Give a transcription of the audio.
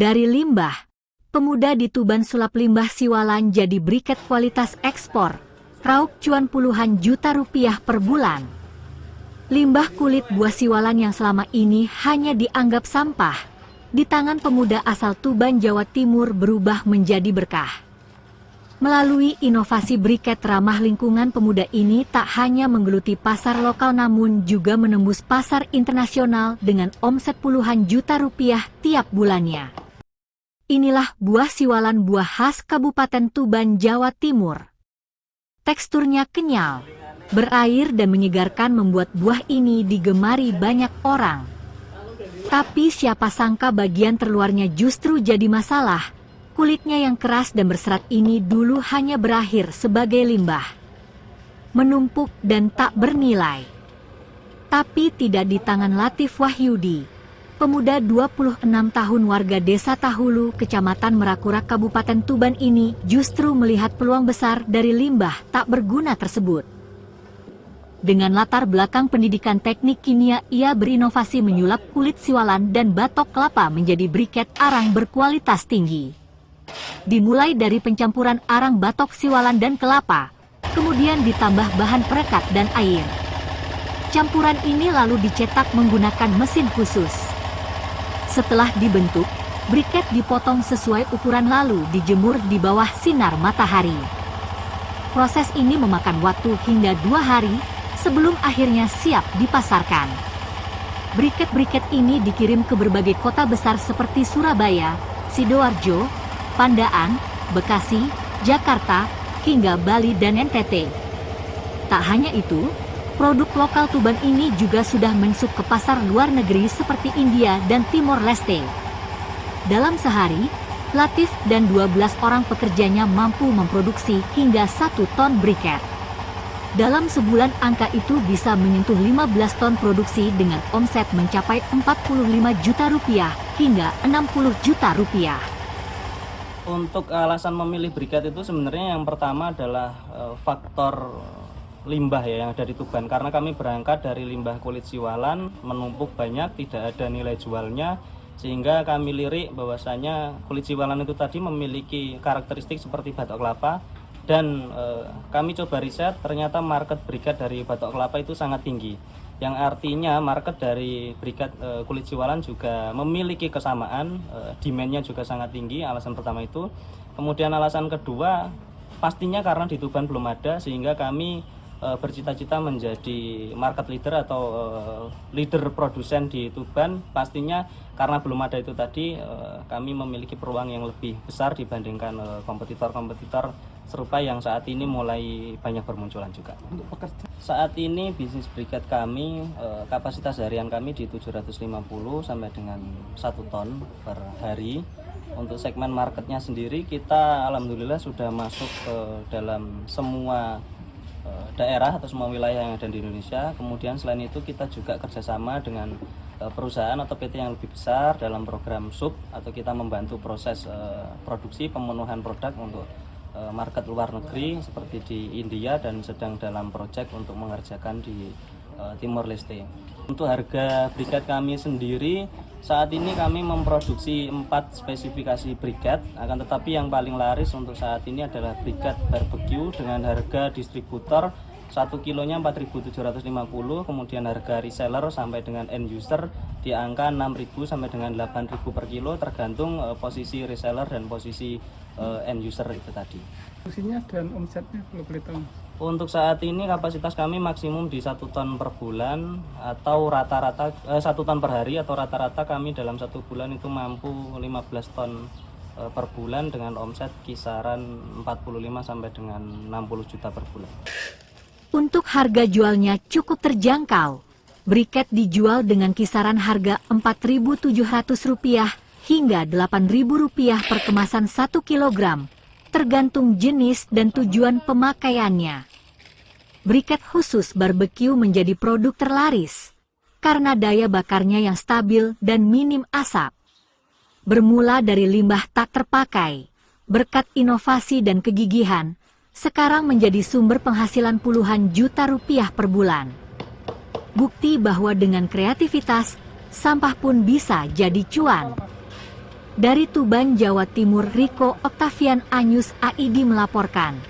Dari limbah, pemuda di Tuban sulap limbah siwalan jadi briket kualitas ekspor, raup cuan puluhan juta rupiah per bulan. Limbah kulit buah siwalan yang selama ini hanya dianggap sampah, di tangan pemuda asal Tuban, Jawa Timur berubah menjadi berkah. Melalui inovasi briket ramah lingkungan, pemuda ini tak hanya menggeluti pasar lokal namun juga menembus pasar internasional dengan omset puluhan juta rupiah tiap bulannya. Inilah buah siwalan, buah khas Kabupaten Tuban, Jawa Timur. Teksturnya kenyal, berair dan menyegarkan membuat buah ini digemari banyak orang. Tapi siapa sangka bagian terluarnya justru jadi masalah. Kulitnya yang keras dan berserat ini dulu hanya berakhir sebagai limbah, menumpuk dan tak bernilai. Tapi tidak di tangan Latif Wahyudi, pemuda 26 tahun warga Desa Tahulu, Kecamatan Merakura, Kabupaten Tuban ini justru melihat peluang besar dari limbah tak berguna tersebut. Dengan latar belakang pendidikan teknik kimia, ia berinovasi menyulap kulit siwalan dan batok kelapa menjadi briket arang berkualitas tinggi. Dimulai dari pencampuran arang batok siwalan dan kelapa, kemudian ditambah bahan perekat dan air. Campuran ini lalu dicetak menggunakan mesin khusus. Setelah dibentuk, briket dipotong sesuai ukuran lalu dijemur di bawah sinar matahari. Proses ini memakan waktu hingga 2 hari sebelum akhirnya siap dipasarkan. Briket-briket ini dikirim ke berbagai kota besar seperti Surabaya, Sidoarjo, Pandaan, Bekasi, Jakarta, hingga Bali dan NTT. Tak hanya itu, produk lokal Tuban ini juga sudah menyusup ke pasar luar negeri seperti India dan Timor Leste. Dalam sehari, Latif dan 12 orang pekerjanya mampu memproduksi hingga 1 ton briket. Dalam sebulan angka itu bisa menyentuh 15 ton produksi dengan omset mencapai 45 juta rupiah hingga 60 juta rupiah. Untuk alasan memilih briket itu sebenarnya yang pertama adalah faktor limbah ya yang ada di Tuban. Karena kami berangkat dari limbah kulit siwalan, menumpuk banyak, tidak ada nilai jualnya. Sehingga kami lirik bahwasanya kulit siwalan itu tadi memiliki karakteristik seperti batok kelapa. Dan kami coba riset, ternyata market briket dari batok kelapa itu sangat tinggi. Yang artinya market dari briket kulit siwalan juga memiliki kesamaan, demand-nya juga sangat tinggi, alasan pertama itu. Kemudian alasan kedua, pastinya karena di Tuban belum ada, sehingga kami bercita-cita menjadi market leader atau leader produsen di Tuban. Pastinya karena belum ada itu tadi, kami memiliki peluang yang lebih besar dibandingkan kompetitor-kompetitor serupa yang saat ini mulai banyak bermunculan juga. Saat ini bisnis briket kami, kapasitas harian kami di 750 sampai dengan 1 ton per hari. Untuk segmen marketnya sendiri kita alhamdulillah sudah masuk ke dalam semua daerah atau semua wilayah yang ada di Indonesia. Kemudian selain itu kita juga kerjasama dengan perusahaan atau PT yang lebih besar dalam program sub, atau kita membantu proses produksi pemenuhan produk untuk market luar negeri seperti di India, dan sedang dalam proyek untuk mengerjakan di Timor Leste. Untuk harga briket kami sendiri, saat ini kami memproduksi 4 spesifikasi briket, akan tetapi yang paling laris untuk saat ini adalah briket barbecue dengan harga distributor 1 kilonya 4.750, kemudian harga reseller sampai dengan end user di angka 6.000 sampai dengan 8.000 per kilo, tergantung posisi reseller dan posisi end user itu tadi. Fungsinya dan omsetnya kalau boleh tahu. Untuk saat ini kapasitas kami maksimum di 1 ton per bulan, atau rata-rata 1 ton per hari, atau rata-rata kami dalam 1 bulan itu mampu 15 ton per bulan dengan omset kisaran 45 sampai dengan 60 juta per bulan. Untuk harga jualnya cukup terjangkau. Briket dijual dengan kisaran harga Rp4.700 hingga Rp8.000 per kemasan 1 kilogram, tergantung jenis dan tujuan pemakaiannya. Briket khusus barbecue menjadi produk terlaris karena daya bakarnya yang stabil dan minim asap. Bermula dari limbah tak terpakai, berkat inovasi dan kegigihan, sekarang menjadi sumber penghasilan puluhan juta rupiah per bulan. Bukti bahwa dengan kreativitas, sampah pun bisa jadi cuan. Dari Tuban, Jawa Timur, Riko Octavian Anyus AID melaporkan.